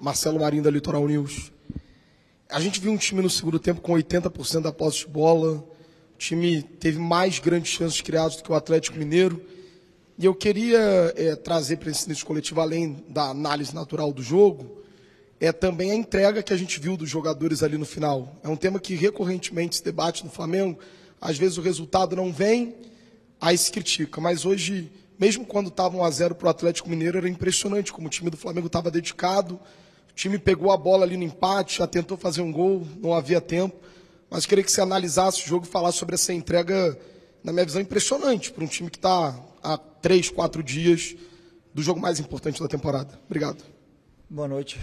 Marcelo Marinho, da Litoral News. A gente viu um time no segundo tempo com 80% da posse de bola. O time teve mais grandes chances criadas do que o Atlético Mineiro. E eu queria trazer para esse início coletivo, além da análise natural do jogo, também a entrega que a gente viu dos jogadores ali no final. É um tema que recorrentemente se debate no Flamengo. Às vezes o resultado não vem, aí se critica. Mas hoje, mesmo quando estava 1-0 para o Atlético Mineiro, era impressionante como o time do Flamengo estava dedicado. O time pegou a bola ali no empate, já tentou fazer um gol, não havia tempo. Mas eu queria que você analisasse o jogo e falasse sobre essa entrega, na minha visão, impressionante para um time que está há 3, 4 dias do jogo mais importante da temporada. Obrigado. Boa noite.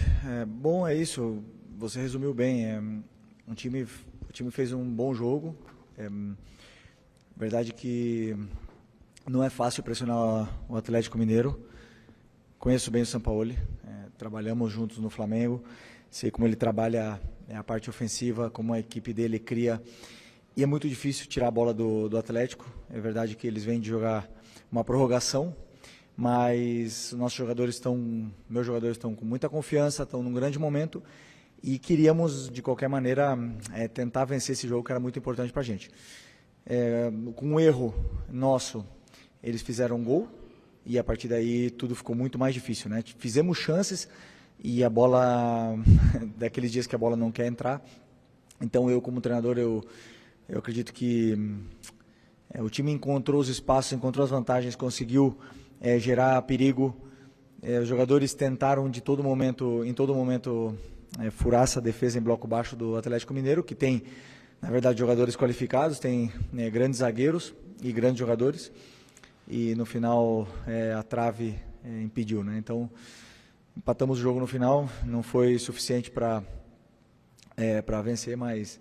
Bom, é isso. Você resumiu bem. O time fez um bom jogo. Verdade que não é fácil pressionar o Atlético Mineiro. Conheço bem o Sampaoli. Trabalhamos juntos no Flamengo. Sei como ele trabalha a parte ofensiva, como a equipe dele cria. E é muito difícil tirar a bola do Atlético. É verdade que eles vêm de jogar uma prorrogação, mas meus jogadores estão com muita confiança, estão num grande momento e queríamos, de qualquer maneira, tentar vencer esse jogo que era muito importante para a gente. Com um erro nosso, eles fizeram um gol e a partir daí tudo ficou muito mais difícil, né? Fizemos chances e a bola, daqueles dias que a bola não quer entrar, então eu como treinador, eu acredito que o time encontrou os espaços, encontrou as vantagens, conseguiu gerar perigo. Os jogadores tentaram em todo momento, furar essa defesa em bloco baixo do Atlético Mineiro, que tem, na verdade, jogadores qualificados, tem grandes zagueiros e grandes jogadores. E no final a trave impediu, né? Então empatamos o jogo no final, não foi suficiente para vencer, mas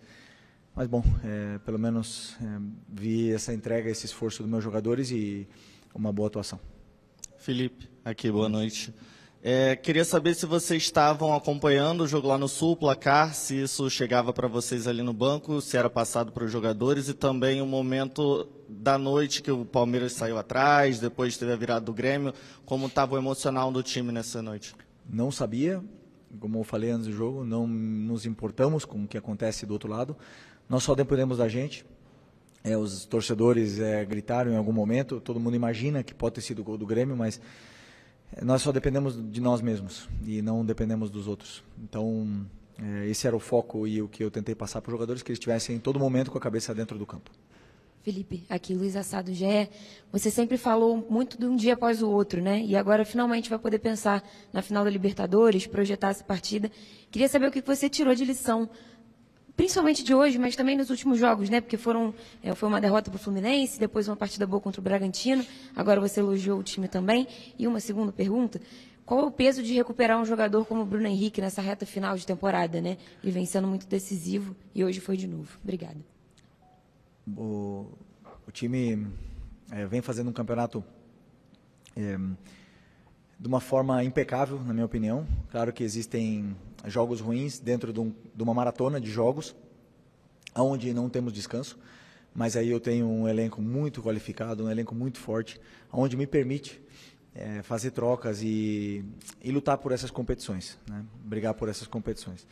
bom, pelo menos vi essa entrega, esse esforço dos meus jogadores e uma boa atuação. Felipe, aqui, boa noite. Queria saber se vocês estavam acompanhando o jogo lá no Sul, o placar, se isso chegava para vocês ali no banco, se era passado para os jogadores e também o momento da noite que o Palmeiras saiu atrás, depois teve a virada do Grêmio, como estava o emocional do time nessa noite? Não sabia, como eu falei antes do jogo, não nos importamos com o que acontece do outro lado. Nós só dependemos da gente. Os torcedores gritaram em algum momento, todo mundo imagina que pode ter sido o gol do Grêmio, mas nós só dependemos de nós mesmos e não dependemos dos outros. Então, esse era o foco e o que eu tentei passar para os jogadores, que eles estivessem em todo momento com a cabeça dentro do campo. Felipe, aqui Luiz Assado GE. Você sempre falou muito de um dia após o outro, né? E agora finalmente vai poder pensar na final da Libertadores, projetar essa partida. Queria saber o que você tirou de lição, principalmente de hoje, mas também nos últimos jogos, né? Porque foi uma derrota para o Fluminense, depois uma partida boa contra o Bragantino, agora você elogiou o time também. E uma segunda pergunta, qual é o peso de recuperar um jogador como o Bruno Henrique nessa reta final de temporada, né? Ele vem sendo muito decisivo e hoje foi de novo. Obrigada. O time vem fazendo um campeonato de uma forma impecável, na minha opinião. Claro que existem jogos ruins dentro de uma maratona de jogos, onde não temos descanso, mas aí eu tenho um elenco muito qualificado, um elenco muito forte, onde me permite fazer trocas e lutar por essas competições, né? Brigar por essas competições.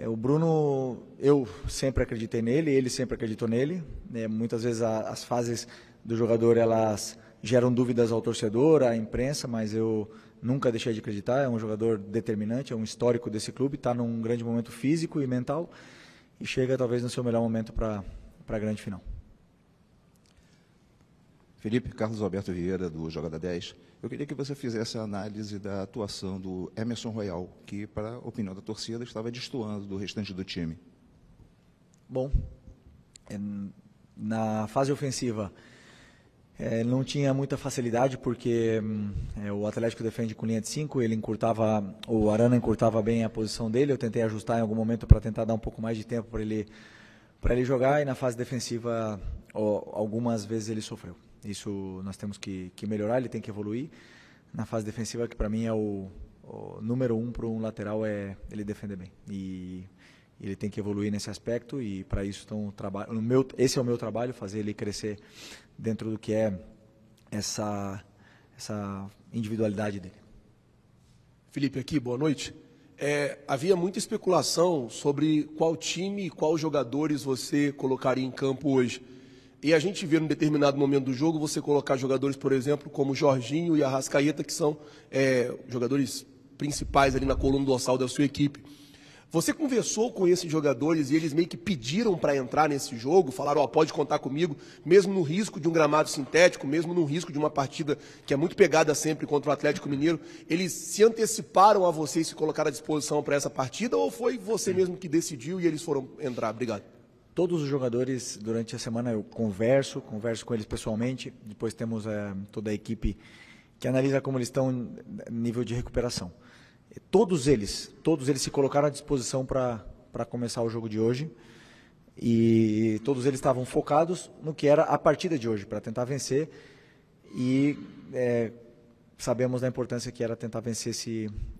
O Bruno, eu sempre acreditei nele, ele sempre acreditou nele. Muitas vezes as fases do jogador, elas geram dúvidas ao torcedor, à imprensa, mas eu nunca deixei de acreditar. É um jogador determinante, é um histórico desse clube, está num grande momento físico e mental e chega talvez no seu melhor momento para a grande final. Felipe, Carlos Alberto Vieira, do Jogada 10. Eu queria que você fizesse a análise da atuação do Emerson Royal, que, para a opinião da torcida, estava destoando do restante do time. Bom, na fase ofensiva, não tinha muita facilidade, porque o Atlético defende com linha de 5, o Arana encurtava bem a posição dele, eu tentei ajustar em algum momento para tentar dar um pouco mais de tempo para ele jogar, e na fase defensiva, algumas vezes ele sofreu. Isso nós temos que melhorar, ele tem que evoluir. Na fase defensiva, que para mim é o número 1 para um lateral, é ele defender bem. E ele tem que evoluir nesse aspecto, e para isso esse é o meu trabalho, fazer ele crescer dentro do que é essa individualidade dele. Felipe aqui, boa noite. Havia muita especulação sobre qual time e quais jogadores você colocaria em campo hoje. E a gente vê, num determinado momento do jogo, você colocar jogadores, por exemplo, como Jorginho e Arrascaeta, que são jogadores principais ali na coluna dorsal da sua equipe. Você conversou com esses jogadores e eles meio que pediram para entrar nesse jogo, falaram, pode contar comigo, mesmo no risco de um gramado sintético, mesmo no risco de uma partida que é muito pegada sempre contra o Atlético Mineiro, eles se anteciparam a você e se colocaram à disposição para essa partida, ou foi você mesmo que decidiu e eles foram entrar? Obrigado. Todos os jogadores, durante a semana eu converso com eles pessoalmente, depois temos toda a equipe que analisa como eles estão no nível de recuperação. Todos eles se colocaram à disposição para começar o jogo de hoje e todos eles estavam focados no que era a partida de hoje, para tentar vencer e sabemos da importância que era tentar vencer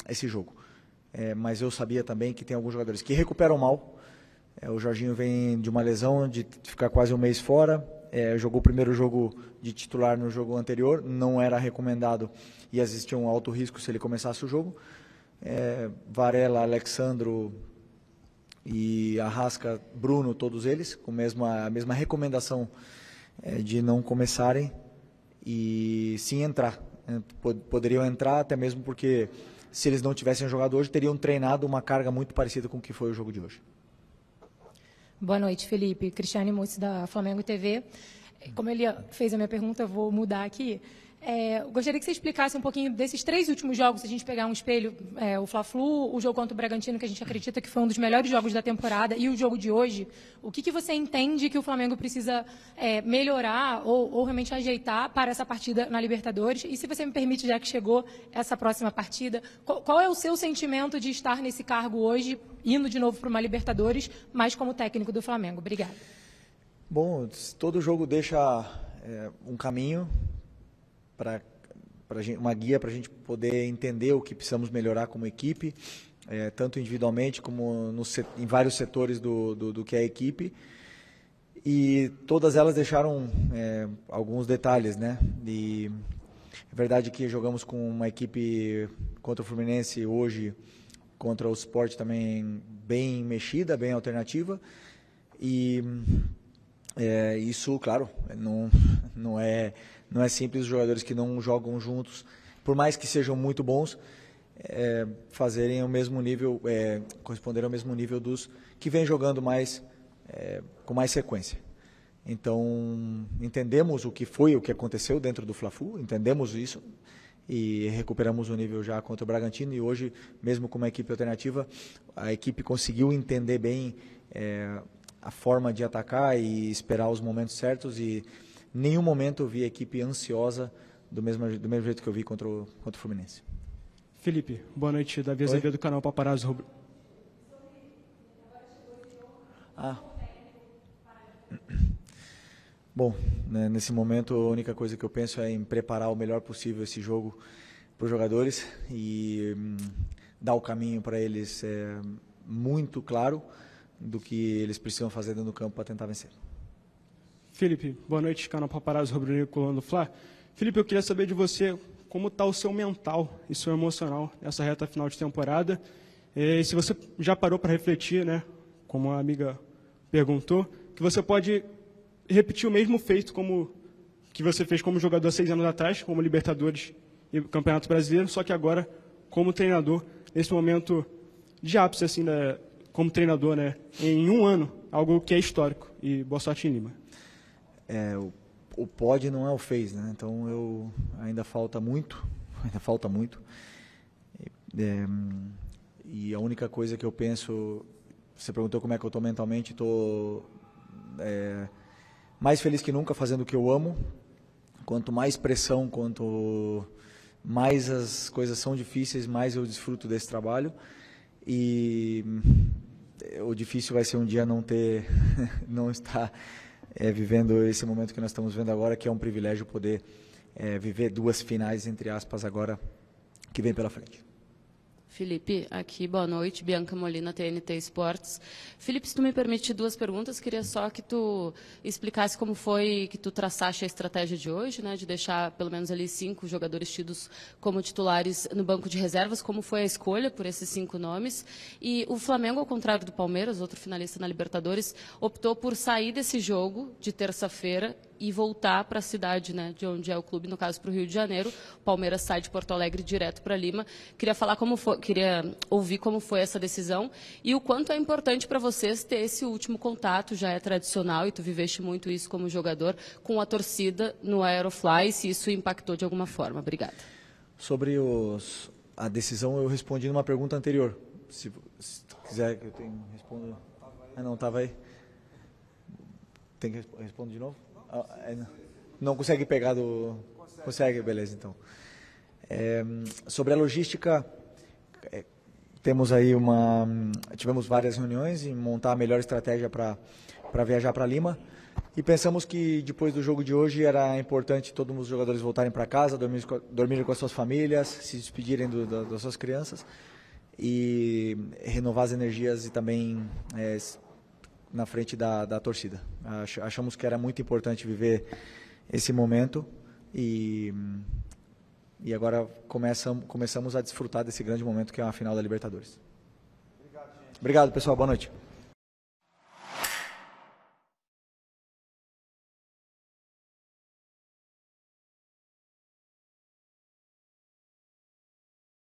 esse jogo. Mas eu sabia também que tem alguns jogadores que recuperam mal. O Jorginho vem de uma lesão, de ficar quase um mês fora, jogou o primeiro jogo de titular no jogo anterior, não era recomendado e existia um alto risco se ele começasse o jogo. Varela, Alexandro e Arrasca, Bruno, todos eles, com a mesma recomendação de não começarem e sim entrar. Poderiam entrar até mesmo porque, se eles não tivessem jogado hoje, teriam treinado uma carga muito parecida com o que foi o jogo de hoje. Boa noite, Felipe. Cristiane Mussi, da Flamengo TV. Como ele fez a minha pergunta, eu vou mudar aqui. Gostaria que você explicasse um pouquinho desses 3 últimos jogos, se a gente pegar um espelho, o Fla-Flu, o jogo contra o Bragantino, que a gente acredita que foi um dos melhores jogos da temporada, e o jogo de hoje, o que você entende que o Flamengo precisa melhorar ou realmente ajeitar para essa partida na Libertadores? E se você me permite, já que chegou essa próxima partida, qual é o seu sentimento de estar nesse cargo hoje, indo de novo para uma Libertadores, mas como técnico do Flamengo? Obrigada. Bom, todo jogo deixa um caminho, uma guia para a gente poder entender o que precisamos melhorar como equipe, tanto individualmente como em vários setores do que é a equipe. E todas elas deixaram alguns detalhes, né? E é verdade que jogamos com uma equipe contra o Fluminense hoje, contra o Sport também bem mexida, bem alternativa. E isso, claro, não é simples. Os jogadores que não jogam juntos, por mais que sejam muito bons, fazerem o mesmo nível, corresponderem ao mesmo nível dos que vêm jogando com mais sequência. Então, entendemos o que aconteceu dentro do Fla-Flu, entendemos isso e recuperamos o nível já contra o Bragantino, e hoje, mesmo com uma equipe alternativa, a equipe conseguiu entender bem a forma de atacar e esperar os momentos certos, e em nenhum momento eu vi a equipe ansiosa do mesmo jeito que eu vi contra o Fluminense. Felipe, boa noite. Davi Azevedo do canal Paparazzo Rubro. Bom, né, nesse momento a única coisa que eu penso é em preparar o melhor possível esse jogo para os jogadores e dar o caminho para eles muito claro do que eles precisam fazer dentro do campo para tentar vencer. Felipe, boa noite, canal Paparazzo Rubro-Negro, coluna do Fla. Felipe, eu queria saber de você como está o seu mental e seu emocional nessa reta final de temporada. E se você já parou para refletir, né, como a amiga perguntou, que você pode repetir o mesmo feito que você fez como jogador 6 anos atrás, como Libertadores e Campeonato Brasileiro, só que agora como treinador, nesse momento de ápice, assim, né, como treinador, né, em um ano, algo que é histórico. E boa sorte em Lima. O pode não é o fez, né? Então ainda falta muito. E a única coisa que eu penso, você perguntou como é que eu estou mentalmente, estou mais feliz que nunca fazendo o que eu amo. Quanto mais pressão, quanto mais as coisas são difíceis, mais eu desfruto desse trabalho. E o difícil vai ser um dia não estar vivendo esse momento que nós estamos vendo agora, que é um privilégio poder viver 2 finais, entre aspas, agora, que vem pela frente. Felipe, aqui, boa noite. Bianca Molina, TNT Esportes. Felipe, se tu me permite 2 perguntas, queria só que tu explicasse como foi que tu traçaste a estratégia de hoje, né, de deixar pelo menos ali 5 jogadores tidos como titulares no banco de reservas, como foi a escolha por esses 5 nomes. E o Flamengo, ao contrário do Palmeiras, outro finalista na Libertadores, optou por sair desse jogo de terça-feira e voltar para a cidade, né, de onde é o clube, no caso para o Rio de Janeiro. O Palmeiras sai de Porto Alegre direto para Lima. Queria ouvir como foi essa decisão e o quanto é importante para vocês ter esse último contato, já é tradicional e tu viveste muito isso como jogador, com a torcida no Aerofly, se isso impactou de alguma forma. Obrigada. Sobre a decisão, eu respondi numa pergunta anterior. Se quiser que eu responda. Ah, não, estava aí. Tem que responder de novo? Não consegue pegar do... Consegue, beleza, então. Sobre a logística, tivemos várias reuniões em montar a melhor estratégia para viajar para Lima e pensamos que depois do jogo de hoje era importante todos os jogadores voltarem para casa, dormirem com as suas famílias, se despedirem das suas crianças e renovar as energias e também na frente da torcida. Achamos que era muito importante viver esse momento e agora começamos a desfrutar desse grande momento que é a final da Libertadores. Obrigado, pessoal. Boa noite.